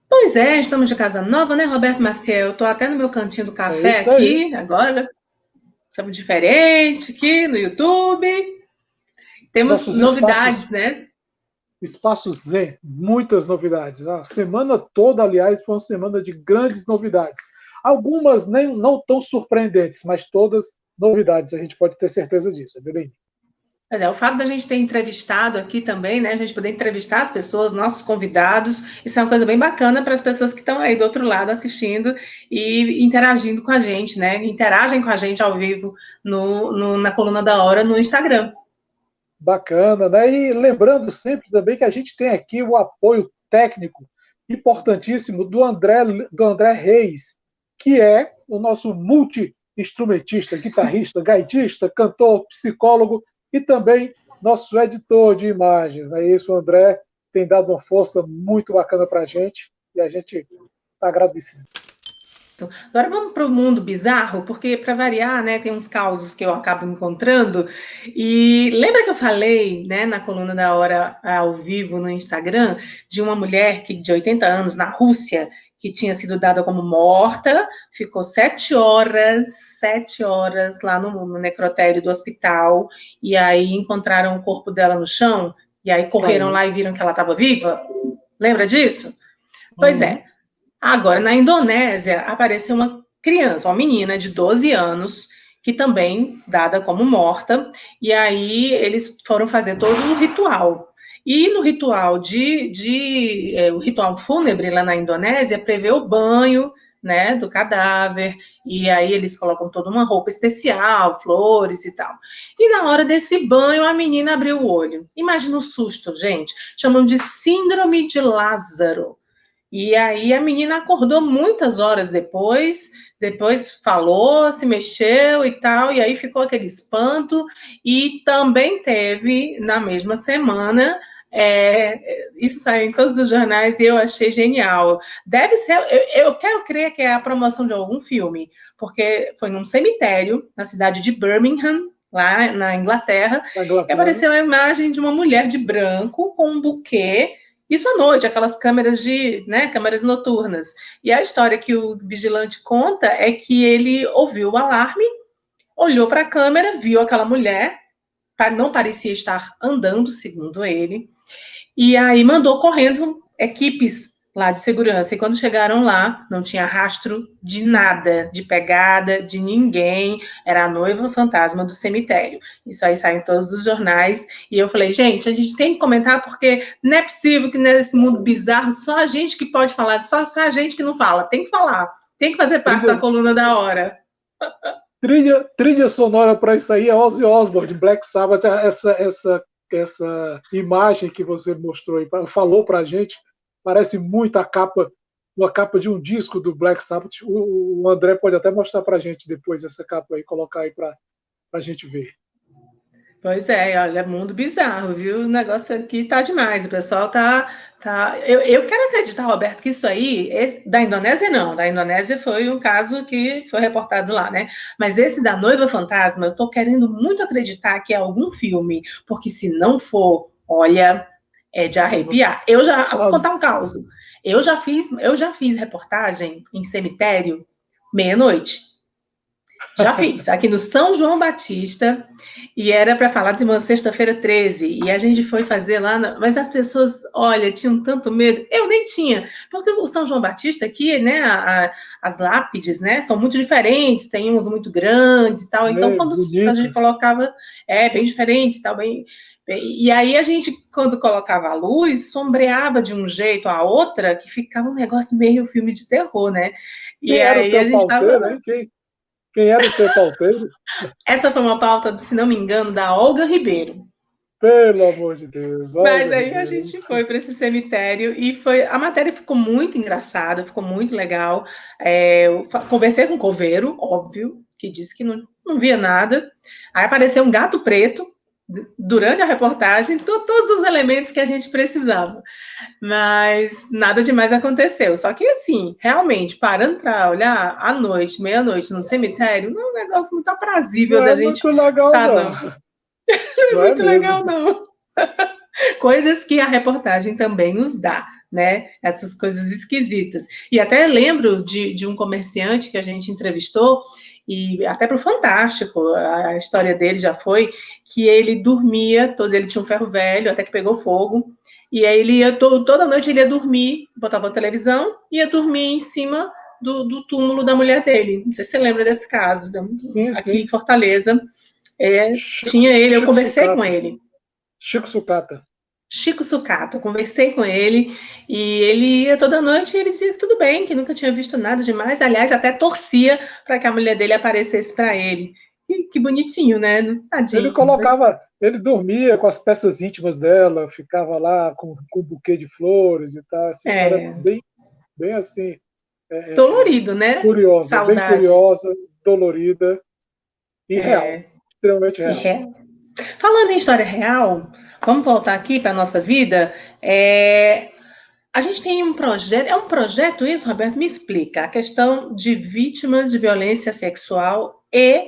Pois é, estamos de casa nova, né, Roberto Maciel? Eu tô até no meu cantinho do É café isso aí. aqui, agora. Estamos diferente aqui no YouTube. Temos Nossos novidades, espaços, né? espaços Zen, muitas novidades. A semana toda, aliás, foi uma semana de grandes novidades. Algumas nem não tão surpreendentes, mas todas novidades, a gente pode ter certeza disso, é bem. Pois é, o fato da gente ter entrevistado aqui também, né? A gente poder entrevistar as pessoas, nossos convidados, isso é uma coisa bem bacana para as pessoas que estão aí do outro lado assistindo e interagindo com a gente, né? Interagem com a gente ao vivo na Coluna da Hora no Instagram. Bacana, né? E lembrando sempre também que a gente tem aqui o apoio técnico importantíssimo do André Reis, que é o nosso multi-instrumentista, guitarrista, gaitista, cantor, psicólogo e também nosso editor de imagens. Né? Isso, o André tem dado uma força muito bacana para a gente e a gente está agradecido. Agora vamos para o mundo bizarro, porque para variar, né, tem uns causos que eu acabo encontrando. E lembra que eu falei, né, na coluna da hora ao vivo no Instagram, de uma mulher de 80 anos na Rússia que tinha sido dada como morta, ficou 7 horas lá no necrotério do hospital, e aí encontraram o corpo dela no chão, e aí correram Aí. lá e viram que ela estava viva? Lembra disso? Pois Uhum. é. Agora, na Indonésia, apareceu uma criança, uma menina de 12 anos, que também dada como morta, e aí eles foram fazer todo um ritual. E no ritual o ritual fúnebre lá na Indonésia prevê o banho, né, do cadáver, e aí eles colocam toda uma roupa especial, flores e tal. E na hora desse banho, a menina abriu o olho. Imagina o susto, gente. Chamam de síndrome de Lázaro. E aí a menina acordou muitas horas depois falou, se mexeu e tal, e aí ficou aquele espanto. E também teve, na mesma semana, isso saiu em todos os jornais e eu achei genial. Deve ser, eu quero crer que é a promoção de algum filme, porque foi num cemitério, na cidade de Birmingham, lá na Inglaterra, Na e Inglaterra. apareceu a imagem de uma mulher de branco com um buquê. Isso à noite, aquelas câmeras noturnas. E a história que o vigilante conta é que ele ouviu o alarme, olhou para a câmera, viu aquela mulher, não parecia estar andando, segundo ele, e aí mandou correndo equipes lá de segurança. E quando chegaram lá, não tinha rastro de nada, de pegada, de ninguém. Era a noiva fantasma do cemitério. Isso aí sai em todos os jornais. E eu falei, gente, a gente tem que comentar porque não é possível que nesse mundo bizarro só a gente que pode falar, só a gente que não fala. Tem que falar. Tem que fazer parte da Trilha, coluna da hora. trilha sonora para isso aí é Ozzy Osbourne, Black Sabbath, essa imagem que você mostrou aí, falou para a gente, parece muito uma capa de um disco do Black Sabbath. O André pode até mostrar para a gente depois essa capa aí, colocar aí para a gente ver. Pois é, olha, é mundo bizarro, viu? O negócio aqui tá demais. O pessoal tá. Eu quero acreditar, Roberto, que isso aí, da Indonésia não. Da Indonésia foi um caso que foi reportado lá, né? Mas esse da noiva fantasma, eu tô querendo muito acreditar que é algum filme, porque se não for, olha, é de arrepiar. Vou Ah, contar um caos. Eu já fiz reportagem em cemitério meia-noite. Já fiz, aqui no São João Batista, e era para falar de uma sexta-feira 13, e a gente foi fazer lá, mas as pessoas, olha, tinham tanto medo, eu nem tinha, porque o São João Batista aqui, né, as lápides, né, são muito diferentes, tem uns muito grandes e tal, então quando a gente bonitas. colocava, bem diferentes, tal, e aí a gente, quando colocava a luz, sombreava de um jeito a outra, que ficava um negócio meio filme de terror, né, e Quem era o aí a teu gente pauteiro, tava. hein? Quem era o teu pauteiro? Essa foi uma pauta, se não me engano, da Olga Ribeiro. Pelo amor de Deus, Mas Olga aí a Ribeiro. gente foi para esse cemitério e foi. A matéria ficou muito engraçada, ficou muito legal. Eu conversei com o coveiro, óbvio, que disse que não via nada. Aí apareceu um gato preto durante a reportagem, todos os elementos que a gente precisava. Mas nada demais aconteceu. Só que, assim, realmente, parando para olhar à noite, meia-noite, no cemitério, não é um negócio muito aprazível Não da é gente muito legal, tá, não. não. Não Não é é muito legal, mesmo? não. Coisas que a reportagem também nos dá, né? Essas coisas esquisitas. E até lembro de um comerciante que a gente entrevistou, e até para o Fantástico, a história dele já foi que ele dormia, ele tinha um ferro velho, até que pegou fogo, e aí ele ia, toda noite ele ia dormir, botava a televisão, ia dormir em cima do túmulo da mulher dele. Não sei se você lembra desse caso, Sim, aqui sim. em Fortaleza. Chico, Tinha ele, eu Chico conversei com Sucata. ele. Chico Sucata. Chico Sucata, conversei com ele e ele ia toda noite e ele dizia que tudo bem, que nunca tinha visto nada demais. Aliás, até torcia para que a mulher dele aparecesse para ele. Que bonitinho, né? Tadinho. Ele dormia com as peças íntimas dela, ficava lá com um buquê de flores e tal. Essa história é É, bem assim, dolorido, né? curiosa, bem Saudade. curiosa, dolorida e real, É, extremamente e real. falando em história real, vamos voltar aqui para a nossa vida. A gente tem um projeto, é um projeto isso, Roberto? Me explica. A questão de vítimas de violência sexual e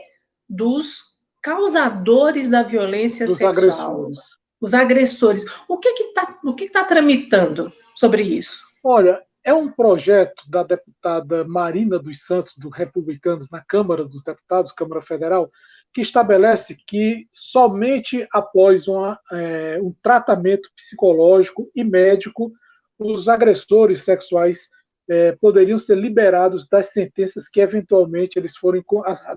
dos causadores da violência Dos sexual, agressores. os agressores. O que está tramitando sobre isso? Olha, é um projeto da deputada Marina dos Santos, do Republicanos, na Câmara dos Deputados, Câmara Federal, que estabelece que somente após um tratamento psicológico e médico, os agressores sexuais poderiam ser liberados das sentenças que eventualmente eles forem,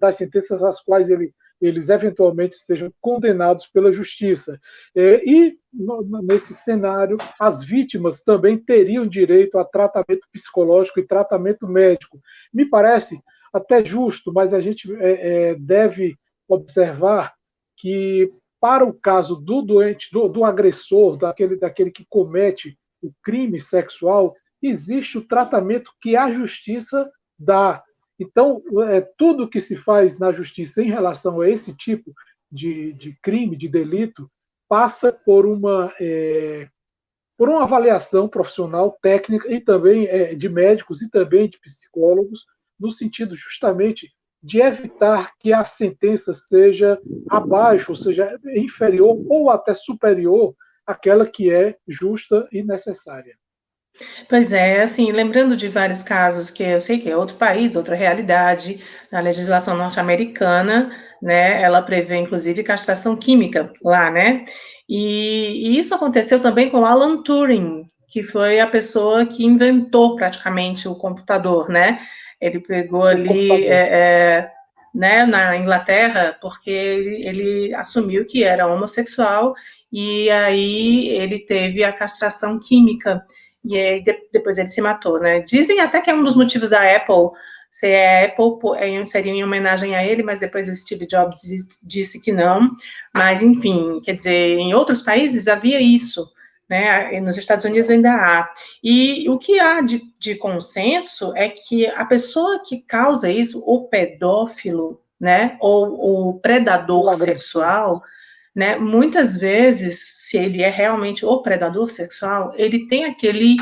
das sentenças às quais eles eventualmente sejam condenados pela justiça. Nesse cenário, as vítimas também teriam direito a tratamento psicológico e tratamento médico. Me parece até justo, mas a gente deve observar que, para o caso do doente, do agressor, daquele que comete o crime sexual, existe o tratamento que a justiça dá. Então, tudo que se faz na justiça em relação a esse tipo de crime, de delito, passa por uma avaliação profissional, técnica e também de médicos e também de psicólogos, no sentido justamente de evitar que a sentença seja abaixo, ou seja, inferior ou até superior àquela que é justa e necessária. Pois é, assim, lembrando de vários casos que eu sei que é outro país, outra realidade, na legislação norte-americana, né, ela prevê inclusive castração química lá, né, e isso aconteceu também com Alan Turing, que foi a pessoa que inventou praticamente o computador, né, ele pegou O ali, computador. né, na Inglaterra, porque ele assumiu que era homossexual, e aí ele teve a castração química, e aí, depois ele se matou, né? Dizem até que é um dos motivos da Apple ser Apple, seria em homenagem a ele, mas depois o Steve Jobs disse que não. Mas, enfim, quer dizer, em outros países havia isso, né? Nos Estados Unidos ainda há. E o que há de consenso é que a pessoa que causa isso, o pedófilo, né, ou o O predador agressor. sexual, né? Muitas vezes, se ele é realmente o predador sexual, ele tem aquele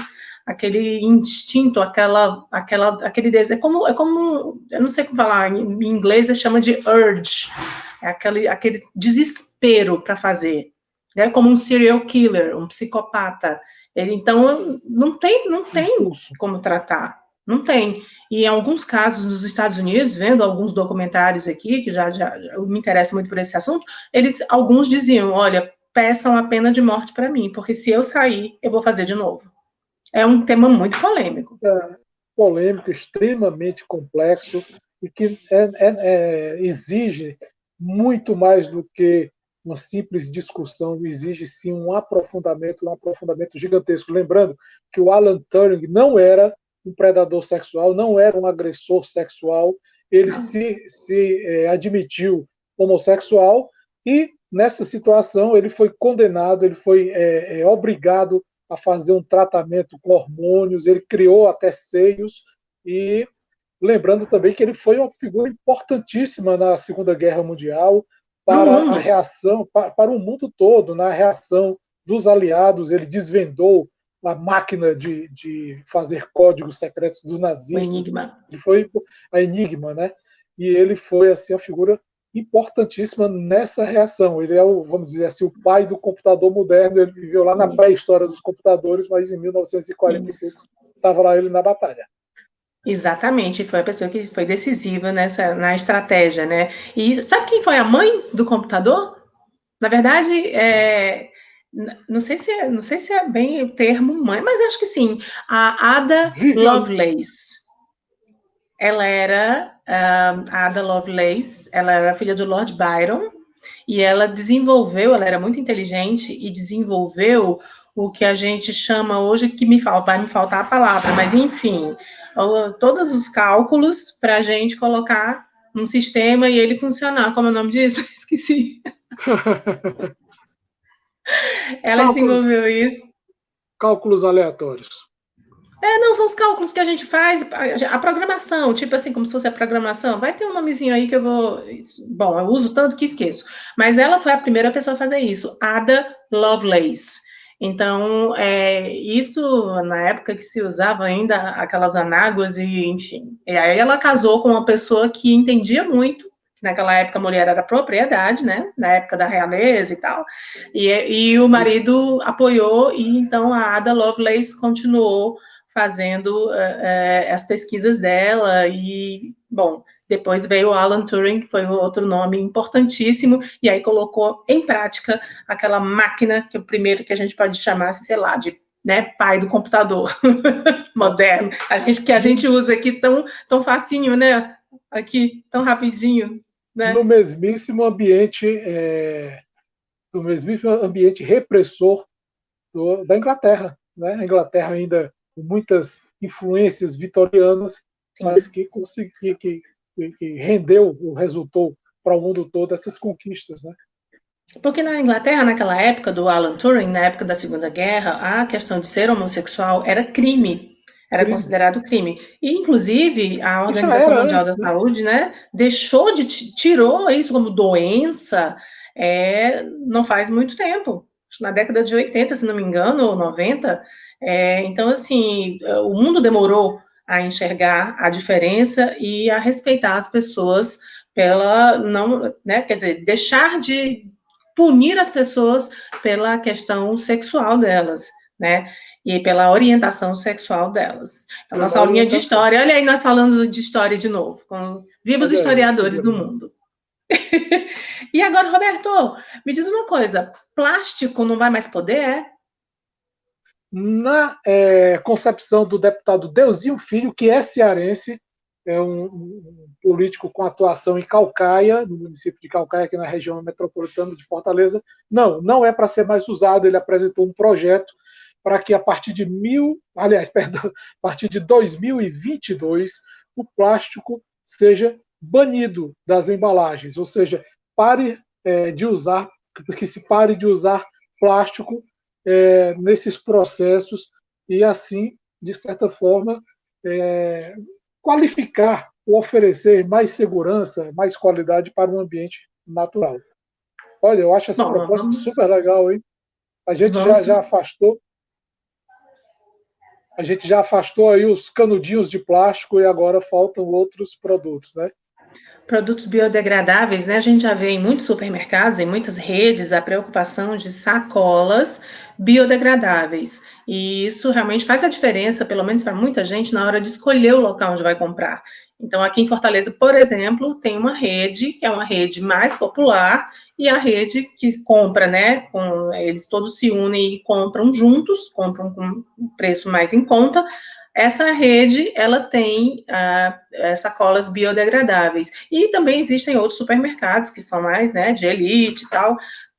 instinto, aquele desejo, é como, eu não sei como falar, em inglês chama de urge, é aquele desespero para fazer, né? Como um serial killer, um psicopata. Então não tem Impulso. como tratar, não tem. E em alguns casos nos Estados Unidos, vendo alguns documentários aqui, que já eu me interesso muito por esse assunto, alguns diziam, olha, peçam a pena de morte para mim, porque se eu sair, eu vou fazer de novo. É um tema muito polêmico. Polêmico, extremamente complexo e que exige muito mais do que uma simples discussão, exige sim um aprofundamento gigantesco. Lembrando que o Alan Turing não era um predador sexual, não era um agressor sexual, ele se admitiu homossexual e, nessa situação, ele foi condenado, ele foi obrigado a fazer um tratamento com hormônios, ele criou até seios e lembrando também que ele foi uma figura importantíssima na Segunda Guerra Mundial No para a mundo, reação, para o mundo todo, na reação dos aliados, ele desvendou a máquina de fazer códigos secretos dos o nazistas, enigma. ele foi a Enigma, né? E ele foi assim a figura importantíssima nessa reação. Ele é, vamos dizer assim, o pai do computador moderno. Ele viveu lá na pré-história dos computadores, mas em 1940 e poucos estava lá ele na batalha. Exatamente, foi a pessoa que foi decisiva na estratégia, né? E sabe quem foi a mãe do computador? Na verdade, não sei se é bem o termo mãe, mas acho que sim. A Ada Lovelace. A Ada Lovelace, ela era filha do Lord Byron, e ela era muito inteligente e desenvolveu o que a gente chama hoje, vai me faltar a palavra, mas enfim, todos os cálculos para a gente colocar num sistema e ele funcionar. Como é o nome disso? Esqueci. Ela desenvolveu isso. Cálculos aleatórios. Não, são os cálculos que a gente faz, a programação, tipo assim, como se fosse a programação. Vai ter um nomezinho aí que eu vou. Bom, eu uso tanto que esqueço. Mas ela foi a primeira pessoa a fazer isso, Ada Lovelace. Então, isso na época que se usava ainda aquelas anáguas, e enfim. E aí ela casou com uma pessoa que entendia muito, que naquela época a mulher era propriedade, né? Na época da realeza e tal. E o marido apoiou, e então a Ada Lovelace continuou fazendo as pesquisas dela, e, bom, depois veio o Alan Turing, que foi outro nome importantíssimo, e aí colocou em prática aquela máquina, que é o primeiro que a gente pode chamar, sei lá, de pai do computador moderno, que a gente usa aqui tão facinho, né? Aqui, tão rapidinho. Né? No mesmíssimo ambiente, repressor da Inglaterra, né? A Inglaterra ainda com muitas influências vitorianas, sim, mas que rendeu, resultou para o mundo todo essas conquistas, né? Porque na Inglaterra, naquela época do Alan Turing, na época da Segunda Guerra, a questão de ser homossexual era crime. Era considerado crime. E, inclusive, a Organização Mundial da Saúde, né, tirou isso como doença não faz muito tempo. Na década de 80, se não me engano, ou 90. Então, assim, o mundo demorou a enxergar a diferença e a respeitar as pessoas pela não, né, quer dizer, deixar de punir as pessoas pela questão sexual delas, né? E pela orientação sexual delas. Então, nossa aulinha de história, olha aí nós falando de história de novo, com vivos historiadores do mundo. E agora, Roberto, me diz uma coisa, plástico não vai mais poder, Na concepção do deputado Deusinho Filho, que é cearense, é um político com atuação em Caucaia, no município de Caucaia, aqui na região metropolitana de Fortaleza, não é para ser mais usado. Ele apresentou um projeto para que a partir de a partir de 2022, o plástico seja banido das embalagens, ou seja, que se pare de usar plástico nesses processos e assim, de certa forma, qualificar ou oferecer mais segurança, mais qualidade para um ambiente natural. Olha, eu acho essa proposta super legal, hein? A gente já afastou. A gente já afastou aí os canudinhos de plástico e agora faltam outros produtos, né? Produtos biodegradáveis, né? A gente já vê em muitos supermercados, em muitas redes, a preocupação de sacolas biodegradáveis. E isso realmente faz a diferença, pelo menos para muita gente, na hora de escolher o local onde vai comprar. Então, aqui em Fortaleza, por exemplo, tem uma rede, que é uma rede mais popular, e a rede que compra, né? Eles todos se unem e compram juntos, compram com um preço mais em conta. Essa rede, ela tem sacolas biodegradáveis. E também existem outros supermercados que são mais, né, de elite e tal,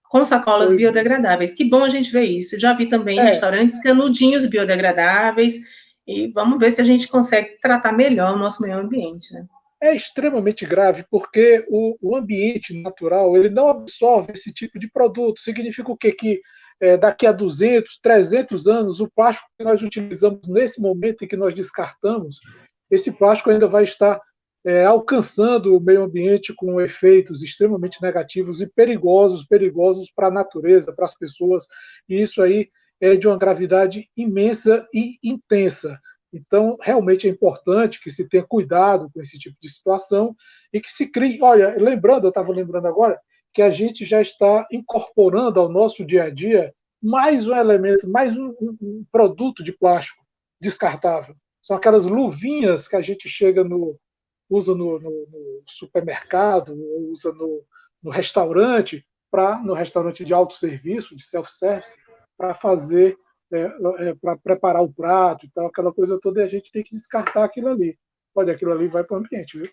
com sacolas biodegradáveis. Que bom a gente ver isso. Já vi também restaurantes canudinhos biodegradáveis, e vamos ver se a gente consegue tratar melhor o nosso meio ambiente, né? É extremamente grave, porque o ambiente natural ele não absorve esse tipo de produto. Significa o quê? Que daqui a 200, 300 anos, o plástico que nós utilizamos nesse momento em que nós descartamos, esse plástico ainda vai estar alcançando o meio ambiente com efeitos extremamente negativos e perigosos para a natureza, para as pessoas, e isso aí é de uma gravidade imensa e intensa. Então, realmente é importante que se tenha cuidado com esse tipo de situação e que se crie. Olha, lembrando, eu estava lembrando agora, que a gente já está incorporando ao nosso dia a dia mais um elemento, mais um produto de plástico descartável. São aquelas luvinhas que a gente usa no supermercado, usa no restaurante, no restaurante de autosserviço, de self-service, para fazer, para preparar o prato e tal, aquela coisa toda, e a gente tem que descartar aquilo ali. Olha, aquilo ali vai para o ambiente, viu?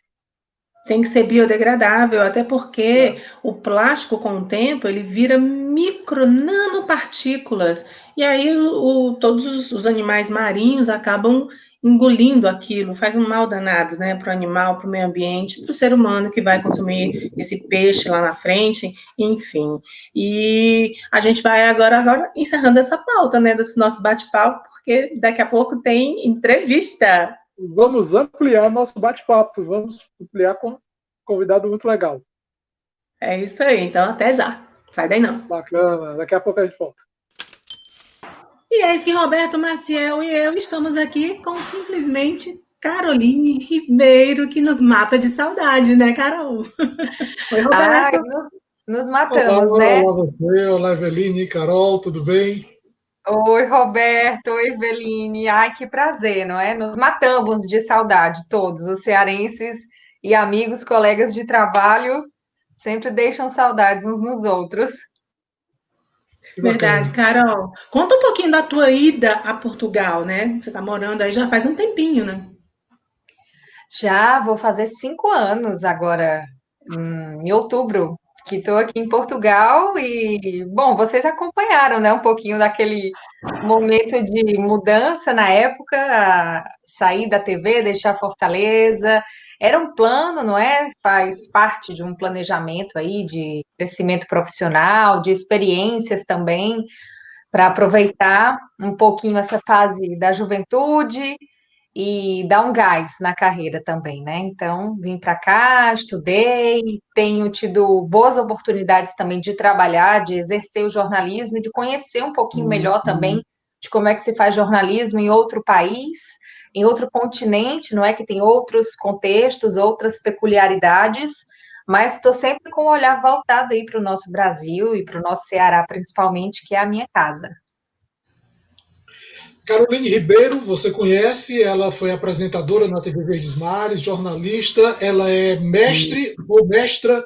Tem que ser biodegradável, até porque É. o plástico, com o tempo, ele vira micro, nanopartículas. E aí todos os animais marinhos acabam engolindo aquilo, faz um mal danado, né, para o animal, para o meio ambiente, para o ser humano que vai consumir esse peixe lá na frente, enfim. E a gente vai agora encerrando essa pauta, né, desse nosso bate-papo, porque daqui a pouco tem entrevista. Vamos ampliar nosso bate-papo, vamos ampliar com um convidado muito legal. É isso aí, então até já. Sai daí não. Bacana, daqui a pouco a gente volta. E eis que Roberto Maciel e eu estamos aqui com simplesmente Caroline Ribeiro, que nos mata de saudade, né, Carol? Oi, Ai, Roberto. nos Olá, matamos, né? olá você, olá Eveline e Carol, tudo bem? Oi, Roberto, oi, Eveline. Ai, que prazer, não é? Nos matamos de saudade, todos, os cearenses e amigos, colegas de trabalho, sempre deixam saudades uns nos outros. Que Verdade, bacana. Carol. Conta um pouquinho da tua ida a Portugal, né? Você está morando aí já faz um tempinho, né? Já vou fazer 5 anos agora, em outubro, que estou aqui em Portugal e, bom, vocês acompanharam, né, um pouquinho daquele momento de mudança na época, sair da TV, deixar Fortaleza. Era um plano, não é? Faz parte de um planejamento aí de crescimento profissional, de experiências também, para aproveitar um pouquinho essa fase da juventude e dar um gás na carreira também, né? Então, vim para cá, estudei, tenho tido boas oportunidades também de trabalhar, de exercer o jornalismo, e de conhecer um pouquinho melhor também de como é que se faz jornalismo em outro país, em outro continente, não é? Que tem outros contextos, outras peculiaridades, mas estou sempre com o olhar voltado aí para o nosso Brasil e para o nosso Ceará, principalmente, que é a minha casa. Caroline Ribeiro, você conhece, ela foi apresentadora na TV Verdes Mares, jornalista, ela é mestre ou mestra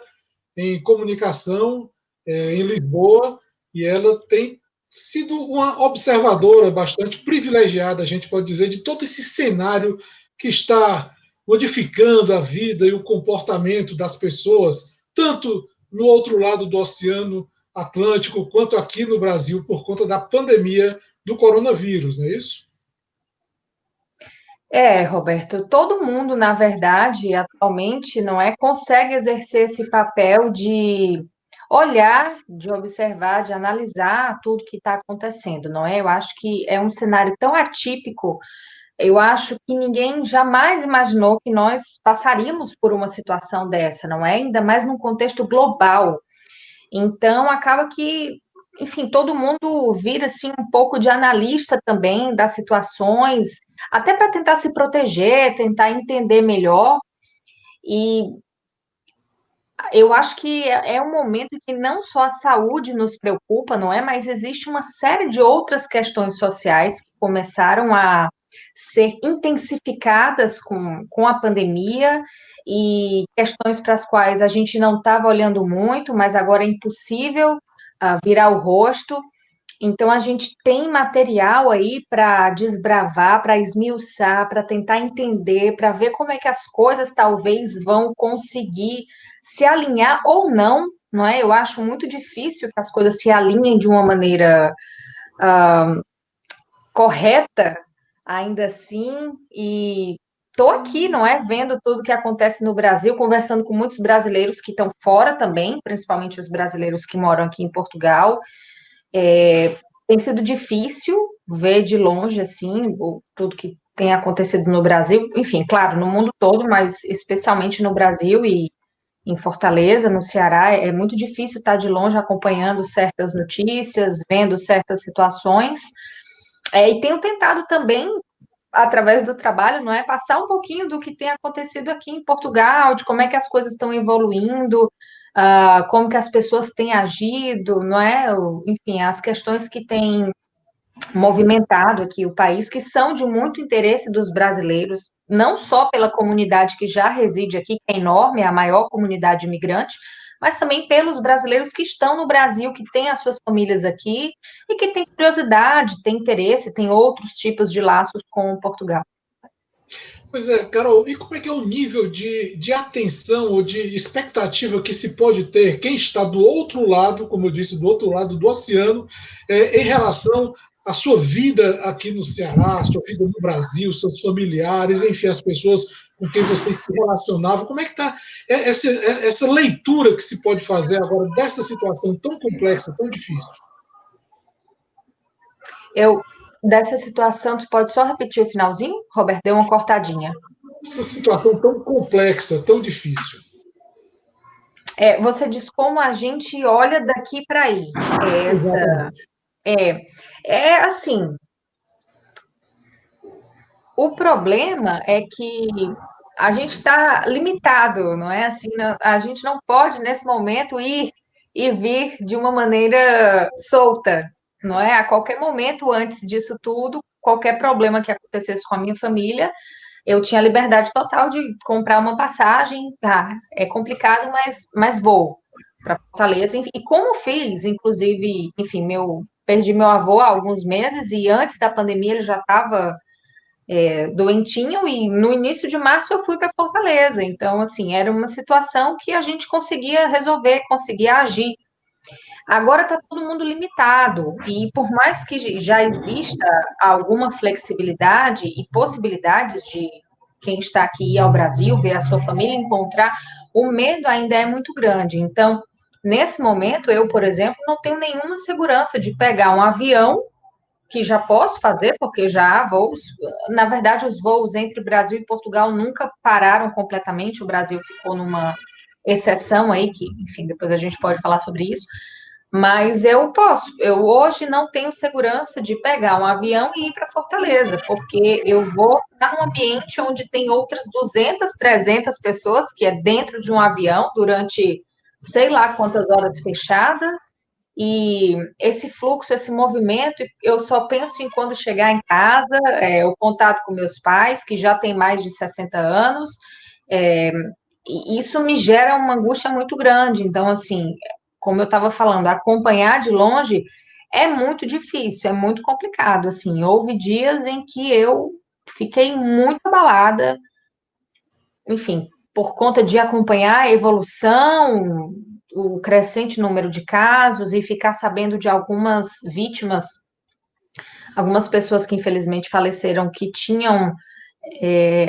em comunicação em Lisboa e ela tem sido uma observadora bastante privilegiada, a gente pode dizer, de todo esse cenário que está modificando a vida e o comportamento das pessoas, tanto no outro lado do Oceano Atlântico quanto aqui no Brasil, por conta da pandemia do coronavírus, não é isso? É, Roberto, todo mundo, na verdade, atualmente, não é, consegue exercer esse papel de olhar, de observar, de analisar tudo que está acontecendo, não é? Eu acho que é um cenário tão atípico, eu acho que ninguém jamais imaginou que nós passaríamos por uma situação dessa, não é? Ainda mais num contexto global. Então, acaba que, enfim, todo mundo vira assim um pouco de analista também das situações, até para tentar se proteger, tentar entender melhor. E eu acho que é um momento em que não só a saúde nos preocupa, não é? Mas existe uma série de outras questões sociais que começaram a ser intensificadas com a pandemia e questões para as quais a gente não estava olhando muito, mas agora é impossível virar o rosto. Então, a gente tem material aí para desbravar, para esmiuçar, para tentar entender, para ver como é que as coisas talvez vão conseguir se alinhar ou não, não é? Eu acho muito difícil que as coisas se alinhem de uma maneira correta, ainda assim, e estou aqui, não é? Vendo tudo que acontece no Brasil, conversando com muitos brasileiros que estão fora também, principalmente os brasileiros que moram aqui em Portugal. Tem sido difícil ver de longe, assim, tudo que tem acontecido no Brasil, enfim, claro, no mundo todo, mas especialmente no Brasil e em Fortaleza, no Ceará, é muito difícil estar de longe acompanhando certas notícias, vendo certas situações, e tenho tentado também através do trabalho, não é? Passar um pouquinho do que tem acontecido aqui em Portugal, de como é que as coisas estão evoluindo, como que as pessoas têm agido, não é? Enfim, as questões que têm movimentado aqui o país, que são de muito interesse dos brasileiros, não só pela comunidade que já reside aqui, que é enorme, é a maior comunidade imigrante, mas também pelos brasileiros que estão no Brasil, que têm as suas famílias aqui e que têm curiosidade, têm interesse, têm outros tipos de laços com Portugal. Pois é, Carol, e como é que é o nível de atenção ou de expectativa que se pode ter quem está do outro lado, como eu disse, do outro lado do oceano, em relação à sua vida aqui no Ceará, sua vida no Brasil, seus familiares, enfim, as pessoas com quem vocês se relacionavam? Como é que está essa leitura que se pode fazer agora dessa situação tão complexa, tão difícil? Dessa situação, tu pode só repetir o finalzinho? Roberto, deu uma cortadinha. Essa situação tão complexa, tão difícil. Você diz como a gente olha daqui para aí. Assim, o problema é que a gente está limitado, não é? Assim, a gente não pode, nesse momento, ir e vir de uma maneira solta, não é? A qualquer momento, antes disso tudo, qualquer problema que acontecesse com a minha família, eu tinha liberdade total de comprar uma passagem, é complicado, mas vou para Fortaleza, enfim, e como fiz, inclusive, enfim, perdi meu avô há alguns meses, e antes da pandemia ele já estava doentinho, e no início de março eu fui para Fortaleza, então, assim, era uma situação que a gente conseguia resolver, conseguia agir. Agora está todo mundo limitado, e por mais que já exista alguma flexibilidade e possibilidades de quem está aqui ir ao Brasil, ver a sua família, encontrar, o medo ainda é muito grande. Então, nesse momento, eu, por exemplo, não tenho nenhuma segurança de pegar um avião, que já posso fazer, porque já há voos. Na verdade, os voos entre Brasil e Portugal nunca pararam completamente, o Brasil ficou numa exceção aí, que, enfim, depois a gente pode falar sobre isso, mas eu hoje não tenho segurança de pegar um avião e ir para Fortaleza, porque eu vou estar num ambiente onde tem outras 200, 300 pessoas, que é dentro de um avião, durante sei lá quantas horas fechada, e esse fluxo, esse movimento, eu só penso em quando chegar em casa, o contato com meus pais, que já têm mais de 60 anos, e isso me gera uma angústia muito grande. Então, assim, como eu estava falando, acompanhar de longe é muito difícil, é muito complicado, assim. Houve dias em que eu fiquei muito abalada, enfim, por conta de acompanhar a evolução, o crescente número de casos e ficar sabendo de algumas vítimas, algumas pessoas que infelizmente faleceram, que tinham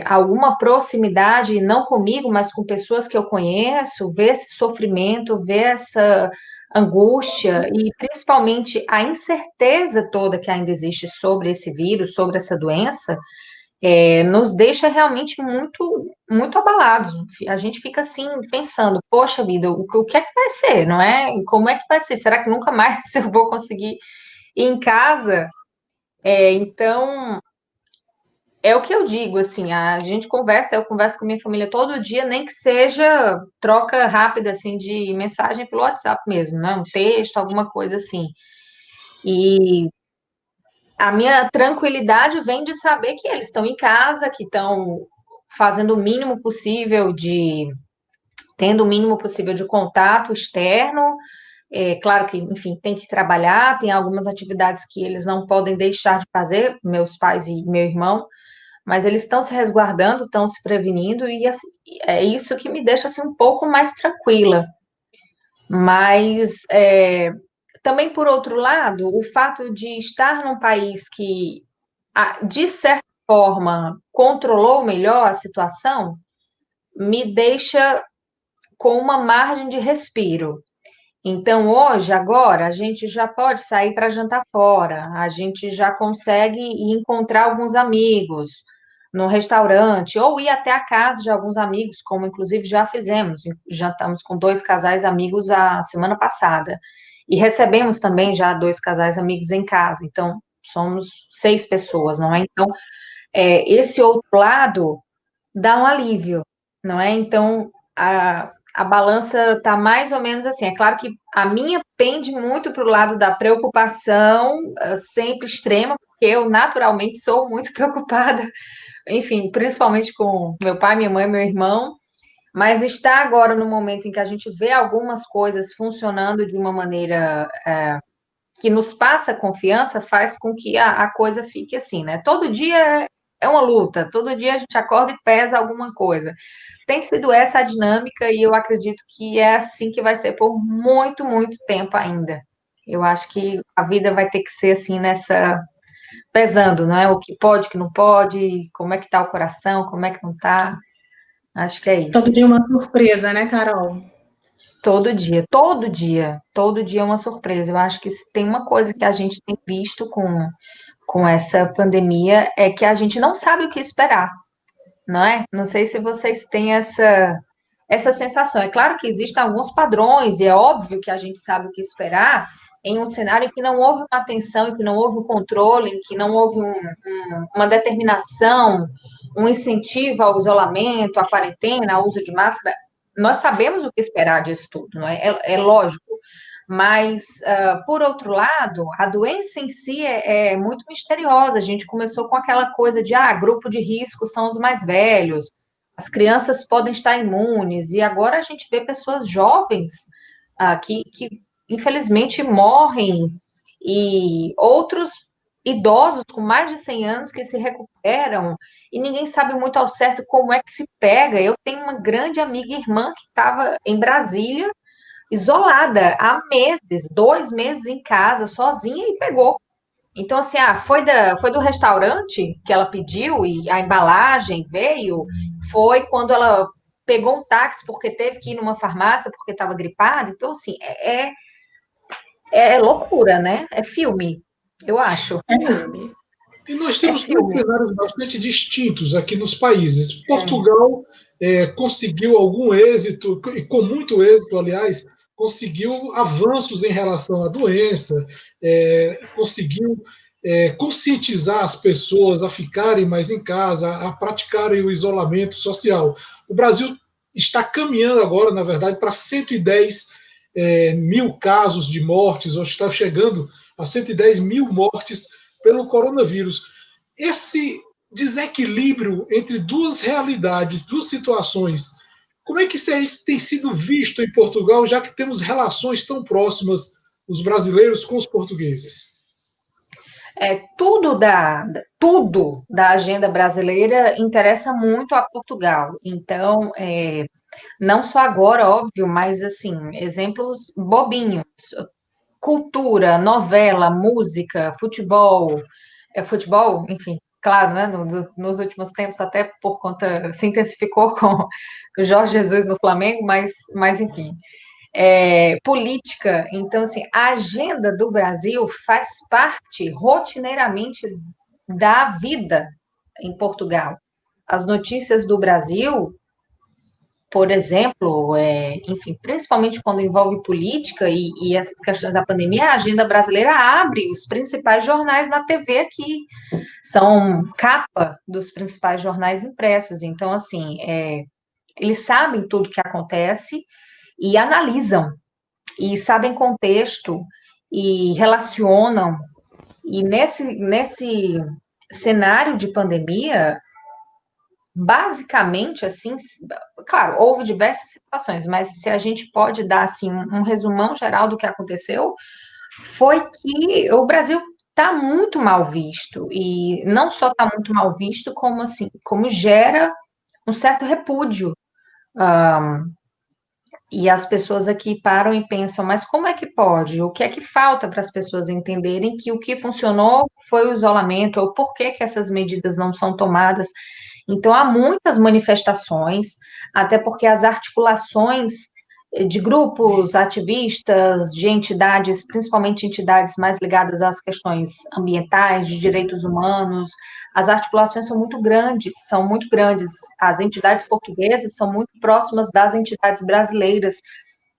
alguma proximidade, não comigo, mas com pessoas que eu conheço, ver esse sofrimento, ver essa angústia e principalmente a incerteza toda que ainda existe sobre esse vírus, sobre essa doença, nos deixa realmente muito, muito abalados. A gente fica assim pensando, poxa vida, o que é que vai ser, não é? Como é que vai ser? Será que nunca mais eu vou conseguir ir em casa? Então, é o que eu digo, assim, a gente conversa, eu converso com minha família todo dia, nem que seja troca rápida, assim, de mensagem pelo WhatsApp mesmo, né? Um texto, alguma coisa assim. E a minha tranquilidade vem de saber que eles estão em casa, que estão fazendo o mínimo possível tendo o mínimo possível de contato externo. Claro que, enfim, tem que trabalhar, tem algumas atividades que eles não podem deixar de fazer, meus pais e meu irmão, mas eles estão se resguardando, estão se prevenindo, e é isso que me deixa assim um pouco mais tranquila. Mas também, por outro lado, o fato de estar num país que, de certa forma, controlou melhor a situação, me deixa com uma margem de respiro. Então, hoje, agora, a gente já pode sair para jantar fora, a gente já consegue encontrar alguns amigos no restaurante, ou ir até a casa de alguns amigos, como inclusive já fizemos. Jantamos com 2 casais amigos a semana passada. E recebemos também já 2 casais amigos em casa. Então, somos 6 pessoas, não é? Então, esse outro lado dá um alívio, não é? Então, a balança está mais ou menos assim. É claro que a minha pende muito para o lado da preocupação, sempre extrema, porque eu naturalmente sou muito preocupada, enfim, principalmente com meu pai, minha mãe, meu irmão, mas está agora no momento em que a gente vê algumas coisas funcionando de uma maneira que nos passa confiança, faz com que a coisa fique assim, né? Todo dia é uma luta, todo dia a gente acorda e pesa alguma coisa. Tem sido essa a dinâmica e eu acredito que é assim que vai ser por muito, muito tempo ainda. Eu acho que a vida vai ter que ser assim nessa pesando, não é? O que não pode, como é que tá o coração, como é que não tá. Acho que é Todo isso. dia uma surpresa, né, Carol? Todo dia, todo dia é uma surpresa. Eu acho que se tem uma coisa que a gente tem visto com essa pandemia é que a gente não sabe o que esperar, não é? Não sei se vocês têm essa sensação. É claro que existem alguns padrões, e é óbvio que a gente sabe o que esperar em um cenário em que não houve uma atenção, em que não houve um controle, em que não houve uma determinação, um incentivo ao isolamento, à quarentena, ao uso de máscara. Nós sabemos o que esperar disso tudo, não é? É lógico. Mas, por outro lado, a doença em si é muito misteriosa. A gente começou com aquela coisa de, grupo de risco são os mais velhos, as crianças podem estar imunes, e agora a gente vê pessoas jovens que infelizmente morrem, e outros idosos com mais de 100 anos que se recuperam, e ninguém sabe muito ao certo como é que se pega. Eu tenho uma grande amiga e irmã que estava em Brasília, isolada há meses, 2 meses em casa, sozinha, e pegou. Então, assim, foi do restaurante que ela pediu e a embalagem veio, foi quando ela pegou um táxi porque teve que ir numa farmácia porque estava gripada. Então, assim, é loucura, né? É filme, eu acho. É filme. E nós É temos dois filme. cenários bastante distintos aqui nos países. Portugal conseguiu algum êxito, e com muito êxito, aliás, conseguiu avanços em relação à doença, conseguiu conscientizar as pessoas a ficarem mais em casa, a praticarem o isolamento social. O Brasil está caminhando agora, na verdade, para 110 mil casos de mortes, ou está chegando a 110 mil mortes pelo coronavírus. Esse desequilíbrio entre duas realidades, duas situações, como é que isso aí tem sido visto em Portugal, já que temos relações tão próximas, os brasileiros com os portugueses? Tudo da agenda brasileira interessa muito a Portugal. Então, não só agora, óbvio, mas assim, exemplos bobinhos. Cultura, novela, música, futebol, enfim, claro, né? Nos últimos tempos, até por conta, se intensificou com o Jorge Jesus no Flamengo, mas enfim. Política, então, assim, a agenda do Brasil faz parte rotineiramente da vida em Portugal. As notícias do Brasil, por exemplo, enfim, principalmente quando envolve política e essas questões da pandemia, a agenda brasileira abre os principais jornais na TV aqui, são capa dos principais jornais impressos. Então, assim, eles sabem tudo o que acontece e analisam, e sabem contexto, e relacionam. E nesse cenário de pandemia, basicamente, assim, claro, houve diversas situações, mas se a gente pode dar, assim, um resumão geral do que aconteceu, foi que o Brasil está muito mal visto, e não só está muito mal visto, como, assim, como gera um certo repúdio. E as pessoas aqui param e pensam, mas como é que pode? O que é que falta para as pessoas entenderem que o que funcionou foi o isolamento, ou por que que essas medidas não são tomadas? Então, há muitas manifestações, até porque as articulações de grupos ativistas, de entidades, principalmente entidades mais ligadas às questões ambientais, de direitos humanos, as articulações são muito grandes. As entidades portuguesas são muito próximas das entidades brasileiras.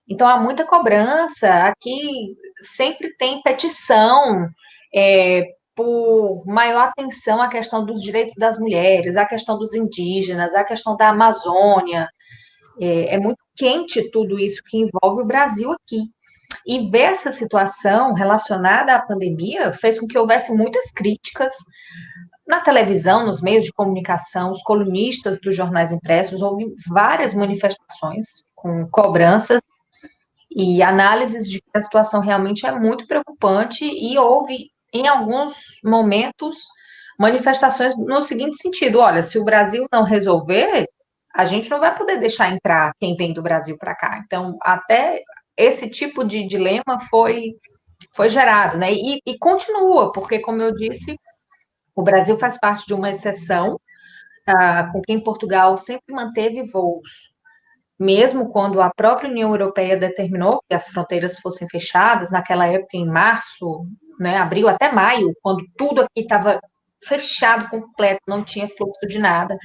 Então, há muita cobrança. Aqui sempre tem petição por maior atenção à questão dos direitos das mulheres, à questão dos indígenas, à questão da Amazônia. É muito quente tudo isso que envolve o Brasil aqui. E ver essa situação relacionada à pandemia fez com que houvesse muitas críticas na televisão, nos meios de comunicação, os colunistas dos jornais impressos, houve várias manifestações com cobranças e análises de que a situação realmente é muito preocupante e houve, em alguns momentos, manifestações no seguinte sentido: olha, se o Brasil não resolver, a gente não vai poder deixar entrar quem vem do Brasil para cá. Então, até esse tipo de dilema foi gerado, né? E continua, porque, como eu disse, o Brasil faz parte de uma exceção, com quem Portugal sempre manteve voos, mesmo quando a própria União Europeia determinou que as fronteiras fossem fechadas, naquela época, em março, né, abril até maio, quando tudo aqui estava fechado, completo, não tinha fluxo de nada.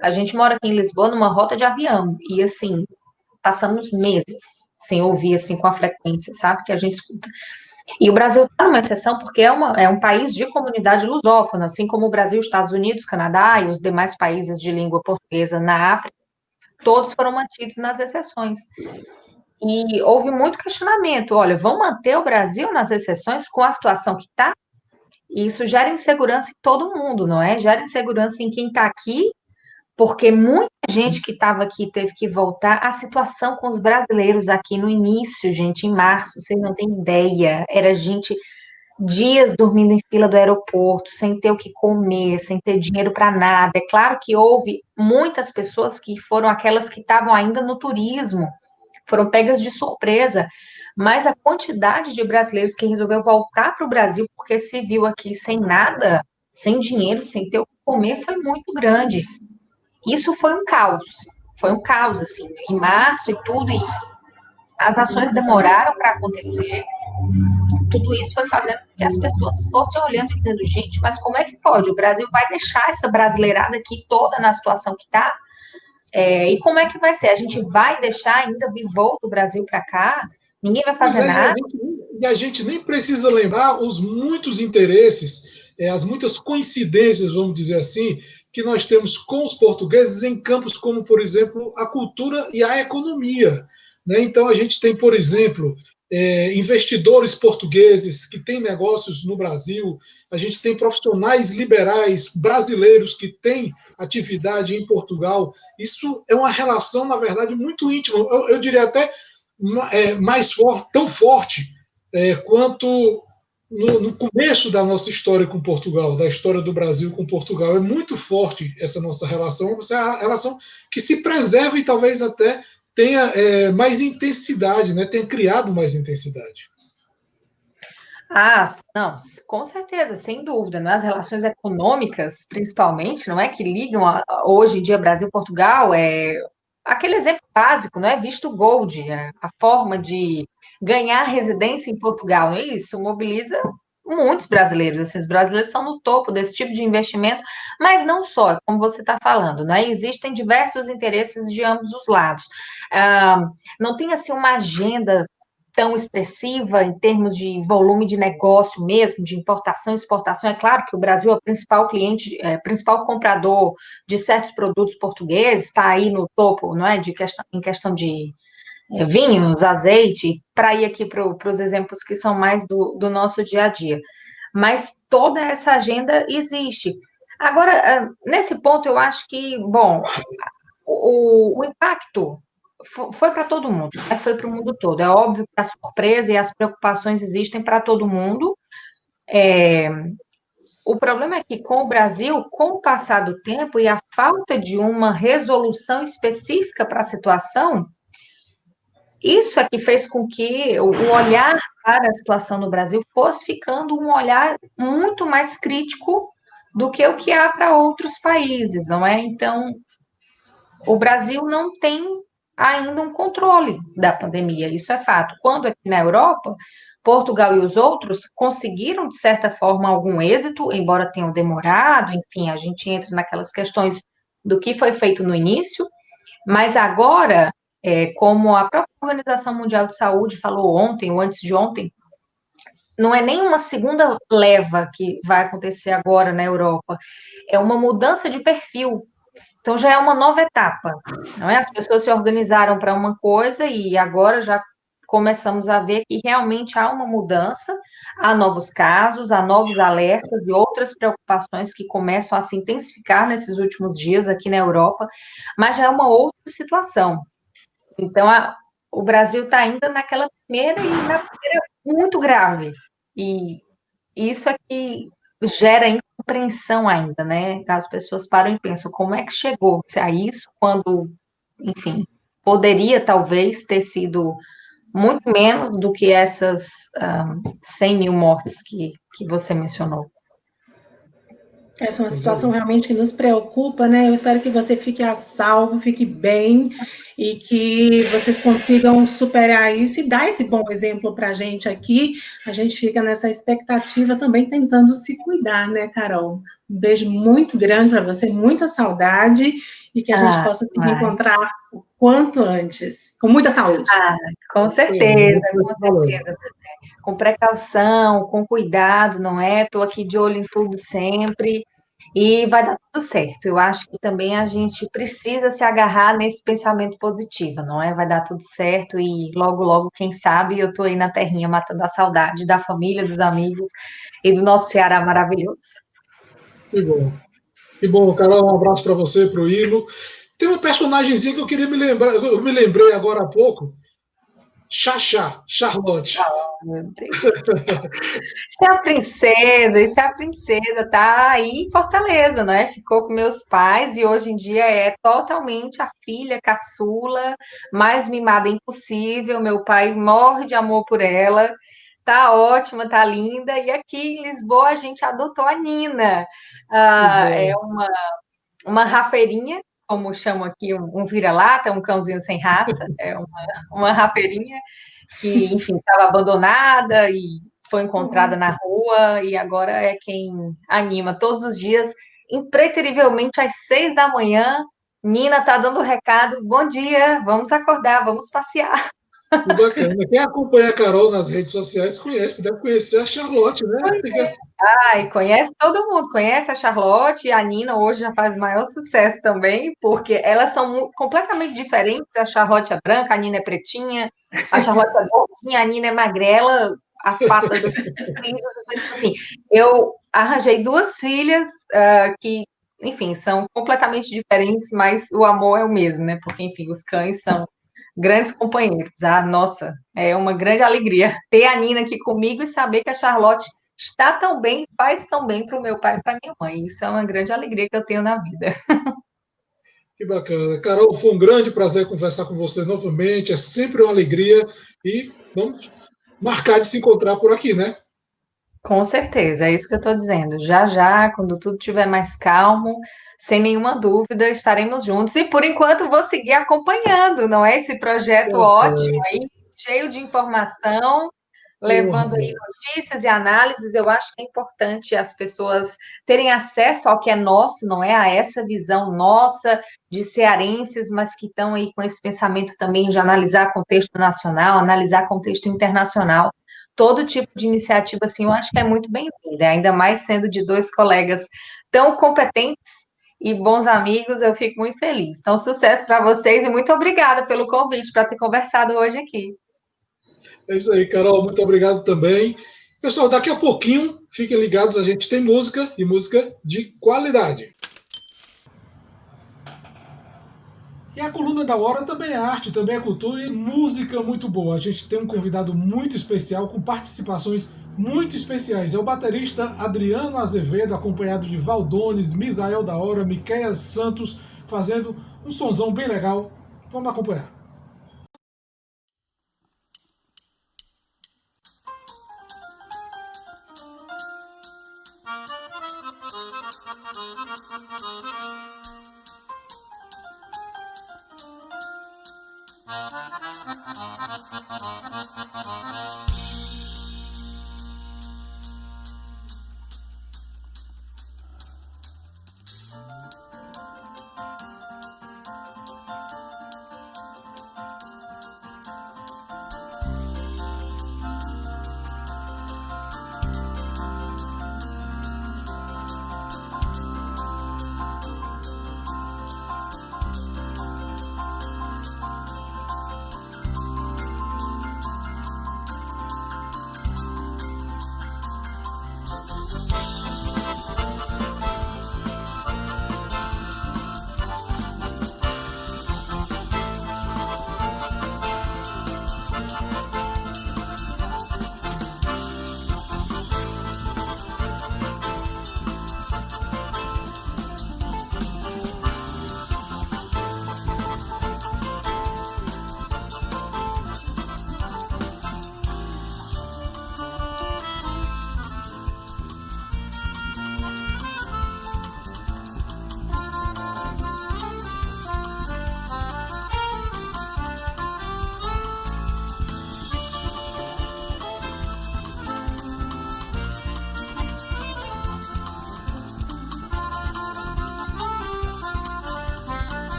A gente mora aqui em Lisboa numa rota de avião, e assim, passamos meses sem ouvir assim com a frequência, sabe, que a gente escuta. E o Brasil está numa exceção porque é um país de comunidade lusófona, assim como o Brasil, Estados Unidos, Canadá e os demais países de língua portuguesa na África, todos foram mantidos nas exceções. E houve muito questionamento: olha, vão manter o Brasil nas exceções com a situação que está? E isso gera insegurança em todo mundo, não é? Gera insegurança em quem está aqui, porque muita gente que estava aqui teve que voltar. A situação com os brasileiros aqui no início, gente, em março, vocês não têm ideia, era gente dias dormindo em fila do aeroporto, sem ter o que comer, sem ter dinheiro para nada. É claro que houve muitas pessoas que foram aquelas que estavam ainda no turismo, foram pegas de surpresa, mas a quantidade de brasileiros que resolveu voltar para o Brasil porque se viu aqui sem nada, sem dinheiro, sem ter o que comer, foi muito grande. Isso foi um caos, assim, em março e tudo, e as ações demoraram para acontecer. Tudo isso foi fazendo com que as pessoas fossem olhando e dizendo: gente, mas como é que pode? O Brasil vai deixar essa brasileirada aqui toda na situação que está? E como é que vai ser? A gente vai deixar ainda vir voo do Brasil para cá? Ninguém vai fazer nada? E a gente nem precisa lembrar os muitos interesses, as muitas coincidências, vamos dizer assim, que nós temos com os portugueses em campos como, por exemplo, a cultura e a economia. Né? Então, a gente tem, por exemplo, investidores portugueses que têm negócios no Brasil, a gente tem profissionais liberais brasileiros que têm atividade em Portugal. Isso é uma relação, na verdade, muito íntima. Eu diria até mais forte, tão forte quanto no começo da nossa história com Portugal, da história do Brasil com Portugal. É muito forte essa nossa relação, é uma relação que se preserva e talvez até tenha mais intensidade, né? Tenha criado mais intensidade. Não, com certeza, sem dúvida, né? As relações econômicas, principalmente, não é que ligam hoje em dia Brasil e Portugal, aquele exemplo básico, não é? Visto Gold, a forma de ganhar residência em Portugal, não é isso? Mobiliza muitos brasileiros, esses brasileiros estão no topo desse tipo de investimento, mas não só, como você está falando, né? Existem diversos interesses de ambos os lados. Não tem, assim, uma agenda tão expressiva em termos de volume de negócio mesmo, de importação e exportação. É claro que o Brasil é o principal cliente, principal comprador de certos produtos portugueses, está aí no topo, não é? Em questão de vinhos, azeite, para ir aqui para os exemplos que são mais do nosso dia a dia. Mas toda essa agenda existe. Agora, nesse ponto, eu acho que, bom, o impacto foi para todo mundo, né? Foi para o mundo todo. É óbvio que a surpresa e as preocupações existem para todo mundo. O problema é que com o Brasil, com o passar do tempo e a falta de uma resolução específica para a situação, isso é que fez com que o olhar para a situação no Brasil fosse ficando um olhar muito mais crítico do que o que há para outros países, não é? Então, o Brasil não tem ainda um controle da pandemia, isso é fato. Quando aqui na Europa, Portugal e os outros conseguiram, de certa forma, algum êxito, embora tenham demorado, enfim, a gente entra naquelas questões do que foi feito no início, mas agora, como a própria Organização Mundial de Saúde falou ontem ou antes de ontem, não é nem uma segunda leva que vai acontecer agora na Europa, é uma mudança de perfil. Então já é uma nova etapa, não é? As pessoas se organizaram para uma coisa e agora já começamos a ver que realmente há uma mudança, há novos casos, há novos alertas e outras preocupações que começam a se intensificar nesses últimos dias aqui na Europa, mas já é uma outra situação. Então, o Brasil está ainda naquela primeira e na primeira muito grave. E isso é que gera incompreensão ainda, né? As pessoas param e pensam, como é que chegou-se a isso quando, enfim, poderia talvez ter sido muito menos do que essas 100 mil mortes que você mencionou. Essa é uma situação realmente que nos preocupa, né? Eu espero que você fique a salvo, fique bem e que vocês consigam superar isso e dar esse bom exemplo para a gente aqui. A gente fica nessa expectativa também tentando se cuidar, né, Carol? Um beijo muito grande para você, muita saudade e que a gente possa se reencontrar o quanto antes, com muita saúde. Com certeza, com certeza. Com precaução, com cuidado, não é? Estou aqui de olho em tudo sempre e vai dar tudo certo. Eu acho que também a gente precisa se agarrar nesse pensamento positivo, não é? Vai dar tudo certo e logo, logo, quem sabe, eu estou aí na terrinha matando a saudade da família, dos amigos e do nosso Ceará maravilhoso. Que bom. Que bom, Carol, um abraço para você, para o Ilo. Tem uma personagemzinha que eu queria me lembrar, eu me lembrei agora há pouco. Xaxá, Charlotte. Meu Deus. Isso é a princesa, tá aí em Fortaleza, não é? Ficou com meus pais e hoje em dia é totalmente a filha caçula, mais mimada impossível. Meu pai morre de amor por ela, tá ótima, tá linda. E aqui em Lisboa a gente adotou a Nina. É uma rafeirinha, como chamam aqui, um vira-lata, um cãozinho sem raça, é uma rafeirinha que, enfim, estava abandonada e foi encontrada na rua e agora é quem anima todos os dias, impreterivelmente às 6 da manhã. Nina tá dando recado, bom dia, vamos acordar, vamos passear. Que bacana. Quem acompanha a Carol nas redes sociais conhece, deve conhecer a Charlotte, né? Ai, conhece todo mundo, conhece a Charlotte e a Nina hoje já faz maior sucesso também, porque elas são completamente diferentes. A Charlotte é branca, a Nina é pretinha, a Charlotte é gordinha, a Nina é magrela, as patas do então, tipo assim, eu arranjei duas filhas que, enfim, são completamente diferentes, mas o amor é o mesmo, né? Porque, enfim, os cães são grandes companheiros. Nossa, é uma grande alegria ter a Nina aqui comigo e saber que a Charlotte está tão bem, faz tão bem para o meu pai e para minha mãe. Isso é uma grande alegria que eu tenho na vida. Que bacana. Carol, foi um grande prazer conversar com você novamente. É sempre uma alegria e vamos marcar de se encontrar por aqui, né? Com certeza, é isso que eu estou dizendo. Já já, quando tudo estiver mais calmo, sem nenhuma dúvida, estaremos juntos. E por enquanto vou seguir acompanhando, não é? Esse projeto ótimo aí, cheio de informação, levando aí notícias e análises. Eu acho que é importante as pessoas terem acesso ao que é nosso, não é? A essa visão nossa de cearenses, mas que estão aí com esse pensamento também de analisar contexto nacional, analisar contexto internacional. Todo tipo de iniciativa, assim, eu acho que é muito bem-vinda, ainda mais sendo de dois colegas tão competentes e bons amigos, eu fico muito feliz. Então, sucesso para vocês e muito obrigada pelo convite para ter conversado hoje aqui. É isso aí, Carol. Muito obrigado também. Pessoal, daqui a pouquinho, fiquem ligados, a gente tem música e música de qualidade. E a coluna da hora também é arte, também é cultura e música muito boa. A gente tem um convidado muito especial, com participações muito especiais. É o baterista Adriano Azevedo, acompanhado de Valdones, Misael da Hora, Miquéia Santos, fazendo um sonzão bem legal. Vamos acompanhar.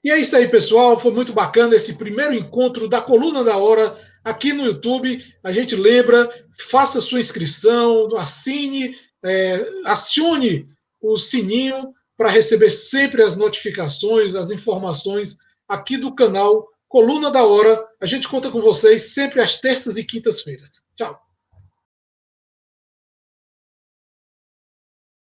E é isso aí, pessoal. Foi muito bacana esse primeiro encontro da Coluna da Hora aqui no YouTube. A gente lembra, faça sua inscrição, assine, acione o sininho para receber sempre as notificações, as informações aqui do canal Coluna da Hora. A gente conta com vocês sempre às terças e quintas-feiras. Tchau.